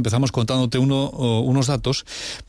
Empezamos contándote unos datos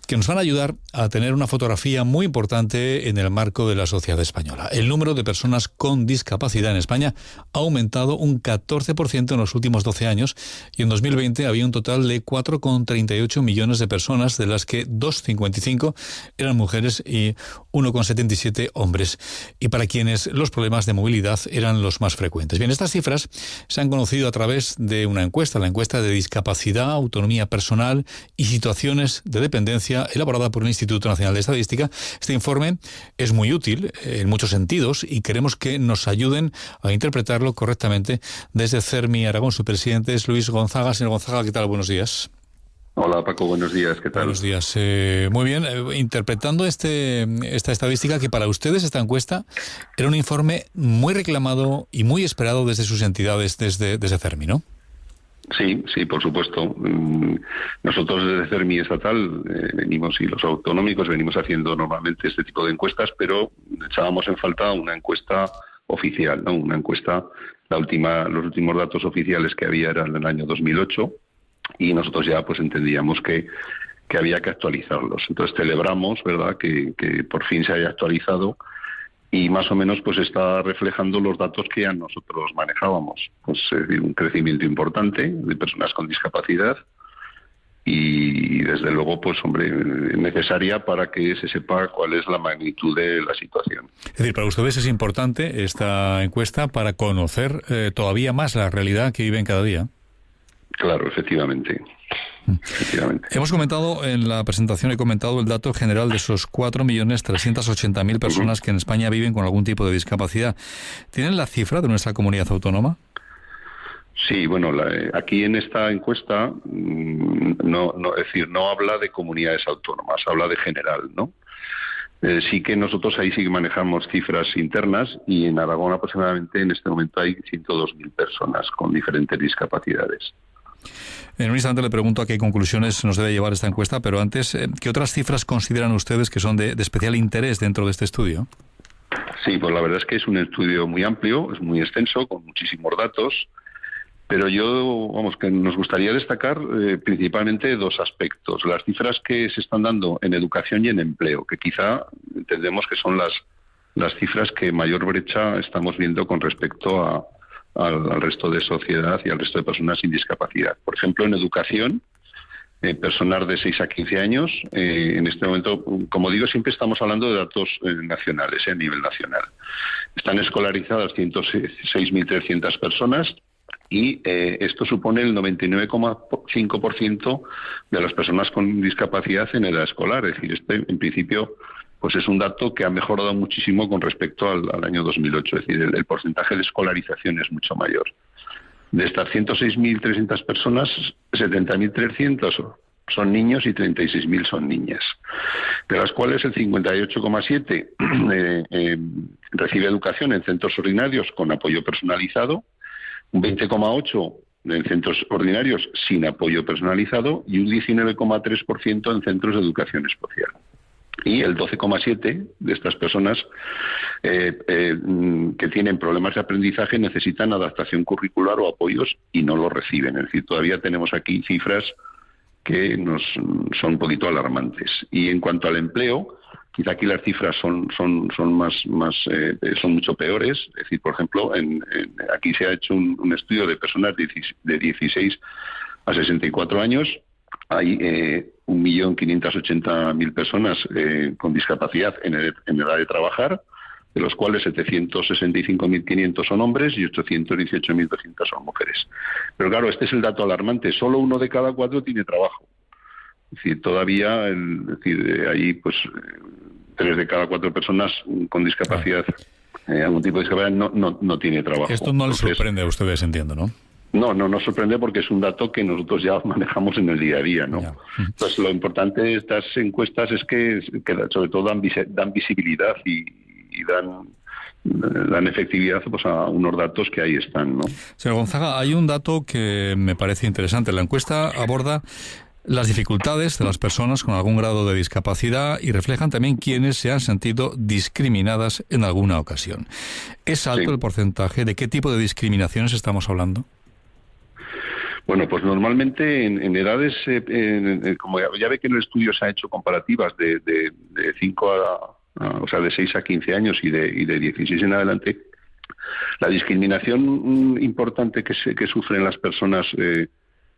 que nos van a ayudar a tener una fotografía muy importante en el marco de la sociedad española. El número de personas con discapacidad en España ha aumentado un 14% en los últimos 12 años y en 2020 había un total de 4,38 millones de personas, de las que 2,55 eran mujeres y 1,77 hombres, y para quienes los problemas de movilidad eran los más frecuentes. Bien, estas cifras se han conocido a través de una encuesta, la encuesta de discapacidad, autonomía personal y situaciones de dependencia, elaborada por el Instituto Nacional de Estadística. Este informe es muy útil en muchos sentidos y queremos que nos ayuden a interpretarlo correctamente. Desde CERMI Aragón, su presidente es Luis Gonzaga. Señor Gonzaga, ¿qué tal? Buenos días. Hola Paco, buenos días, ¿qué tal? Buenos días. Muy bien, interpretando esta estadística, que para ustedes esta encuesta era un informe muy reclamado y muy esperado desde sus entidades, desde CERMI, ¿no? Sí, por supuesto. Nosotros desde CERMI estatal venimos, y los autonómicos venimos haciendo normalmente este tipo de encuestas, pero echábamos en falta una encuesta oficial, ¿no? Una encuesta, los últimos datos oficiales que había eran en el año 2008 y nosotros ya pues entendíamos que había que actualizarlos. Entonces celebramos, ¿verdad?, que por fin se haya actualizado. Y más o menos pues está reflejando los datos que ya nosotros manejábamos. Pues un crecimiento importante de personas con discapacidad y desde luego pues necesaria para que se sepa cuál es la magnitud de la situación. Es decir, para ustedes es importante esta encuesta para conocer todavía más la realidad que viven cada día. Claro, efectivamente. Hemos comentado en la presentación, el dato general de esos 4.380.000 personas que en España viven con algún tipo de discapacidad. ¿Tienen la cifra de nuestra comunidad autónoma? Sí, bueno, aquí en esta encuesta no habla de comunidades autónomas, habla de general, ¿no? Sí que nosotros ahí sí que manejamos cifras internas y en Aragón aproximadamente en este momento hay 102.000 personas con diferentes discapacidades. En un instante le pregunto a qué conclusiones nos debe llevar esta encuesta, pero antes, ¿qué otras cifras consideran ustedes que son de especial interés dentro de este estudio? Sí, pues la verdad es que es un estudio muy amplio, es muy extenso, con muchísimos datos, pero que nos gustaría destacar principalmente dos aspectos. Las cifras que se están dando en educación y en empleo, que quizá entendemos que son las cifras que mayor brecha estamos viendo con respecto al resto de sociedad y al resto de personas sin discapacidad. Por ejemplo, en educación, personas de 6 a 15 años, en este momento, como digo, siempre estamos hablando de datos nacionales, a nivel nacional. Están escolarizadas 106.300 personas y esto supone el 99,5% de las personas con discapacidad en edad escolar. Es decir, en principio pues es un dato que ha mejorado muchísimo con respecto al año 2008, es decir, el porcentaje de escolarización es mucho mayor. De estas 106.300 personas, 70.300 son niños y 36.000 son niñas, de las cuales el 58,7% recibe educación en centros ordinarios con apoyo personalizado, un 20,8% en centros ordinarios sin apoyo personalizado y un 19,3% en centros de educación especial. Y el 12,7% de estas personas que tienen problemas de aprendizaje necesitan adaptación curricular o apoyos y no lo reciben. Es decir, todavía tenemos aquí cifras que son un poquito alarmantes. Y en cuanto al empleo, quizá aquí las cifras son mucho peores. Es decir, por ejemplo, aquí se ha hecho un estudio de personas de 16 a 64 años. Hay 1.580.000 personas con discapacidad en edad de trabajar, de los cuales 765.500 son hombres y 818.200 son mujeres. Pero claro, este es el dato alarmante. Solo 1 de cada 4 tiene trabajo. Es decir, todavía, ahí pues 3 de cada 4 personas con discapacidad, algún tipo de discapacidad, no tiene trabajo. Esto no les sorprende a ustedes, entiendo, ¿no? No nos sorprende porque es un dato que nosotros ya manejamos en el día a día, ¿no? Ya. Entonces, lo importante de estas encuestas es que sobre todo dan visibilidad y dan efectividad pues a unos datos que ahí están, ¿no? Señor Gonzaga, hay un dato que me parece interesante. La encuesta aborda las dificultades de las personas con algún grado de discapacidad y reflejan también quienes se han sentido discriminadas en alguna ocasión. ¿Es alto el porcentaje? ¿De qué tipo de discriminaciones estamos hablando? Bueno, pues normalmente en edades, como ya ve que en el estudio se ha hecho comparativas de 5 o sea, de 6 a 15 años y de 16 en adelante, la discriminación importante que sufren las personas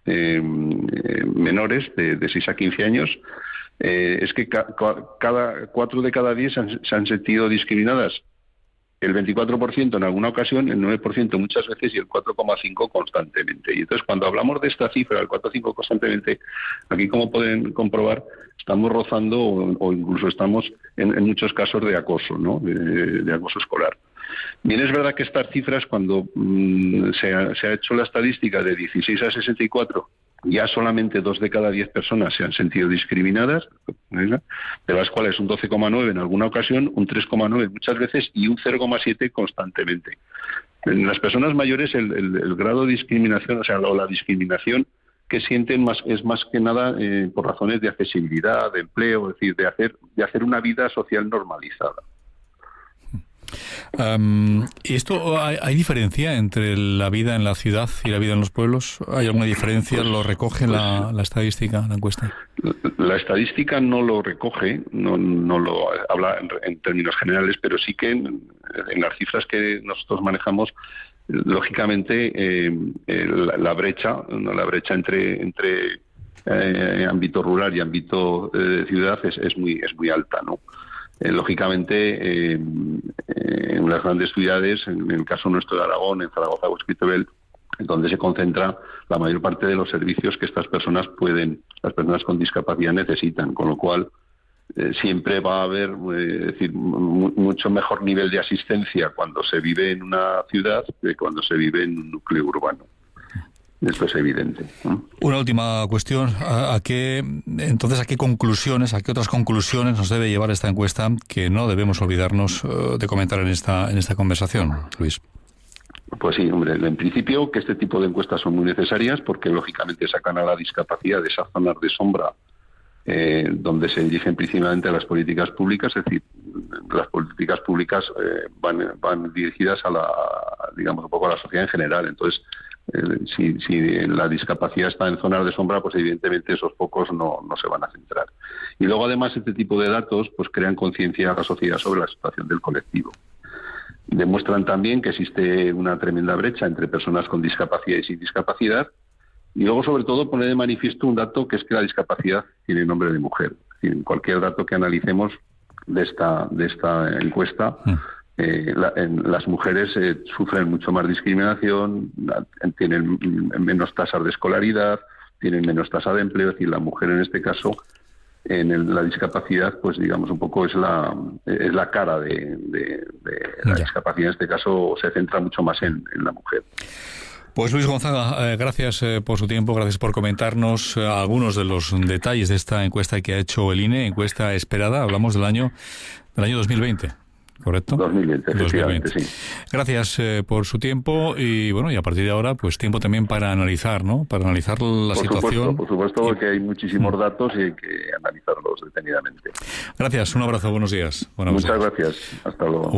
menores de 6 a 15 años es que cada 4 de cada 10 se han sentido discriminadas. El 24% en alguna ocasión, el 9% muchas veces y el 4,5% constantemente. Y entonces cuando hablamos de esta cifra, el 4,5% constantemente, aquí como pueden comprobar, estamos rozando o incluso estamos en muchos casos de acoso, ¿no? De acoso escolar. Bien, es verdad que estas cifras, cuando se ha hecho la estadística de 16 a 64, ya solamente 2 de cada 10 personas se han sentido discriminadas, de las cuales un 12,9 en alguna ocasión, un 3,9 muchas veces y un 0,7 constantemente. En las personas mayores el grado de discriminación, o sea, la discriminación que sienten es más que nada por razones de accesibilidad, de empleo, es decir, de hacer una vida social normalizada. ¿Y esto hay diferencia entre la vida en la ciudad y la vida en los pueblos? ¿Hay alguna diferencia? ¿Lo recoge la estadística, la encuesta? La estadística no lo recoge, no lo habla en términos generales, pero sí que en las cifras que nosotros manejamos, lógicamente la brecha entre ámbito rural y ámbito ciudad es muy alta, ¿no? Lógicamente, en las grandes ciudades, en el caso nuestro de Aragón, en Zaragoza o Esquitebel, donde se concentra la mayor parte de los servicios que las personas con discapacidad necesitan, con lo cual siempre va a haber mucho mejor nivel de asistencia cuando se vive en una ciudad que cuando se vive en un núcleo urbano. Esto es evidente, ¿no? Una última cuestión. ¿A qué otras conclusiones nos debe llevar esta encuesta que no debemos olvidarnos de comentar en esta conversación, Luis? Pues sí, hombre, en principio que este tipo de encuestas son muy necesarias porque lógicamente sacan a la discapacidad de esas zonas de sombra donde se dirigen principalmente las políticas públicas, es decir, las políticas públicas van dirigidas digamos, un poco a la sociedad en general. Entonces, si la discapacidad está en zonas de sombra, pues evidentemente esos focos no se van a centrar. Y luego además este tipo de datos pues crean conciencia a la sociedad sobre la situación del colectivo. Demuestran también que existe una tremenda brecha entre personas con discapacidad y sin discapacidad, y luego sobre todo pone de manifiesto un dato que es que la discapacidad tiene nombre de mujer. En cualquier dato que analicemos de esta encuesta, las mujeres sufren mucho más discriminación, tienen menos tasas de escolaridad, tienen menos tasa de empleo. Es decir, la mujer en este caso, la discapacidad, pues digamos un poco es la cara de la discapacidad. En este caso se centra mucho más en la mujer. Pues Luis Gonzaga, gracias por su tiempo, gracias por comentarnos algunos de los detalles de esta encuesta que ha hecho el INE, encuesta esperada. Hablamos del año 2020. ¿Correcto? 2020, sí. Gracias por su tiempo y bueno, y a partir de ahora, pues tiempo también para analizar, ¿no? Para analizar la situación. Por supuesto que hay muchísimos datos y hay que analizarlos detenidamente. Gracias, un abrazo, buenos días. Muchas gracias, hasta luego.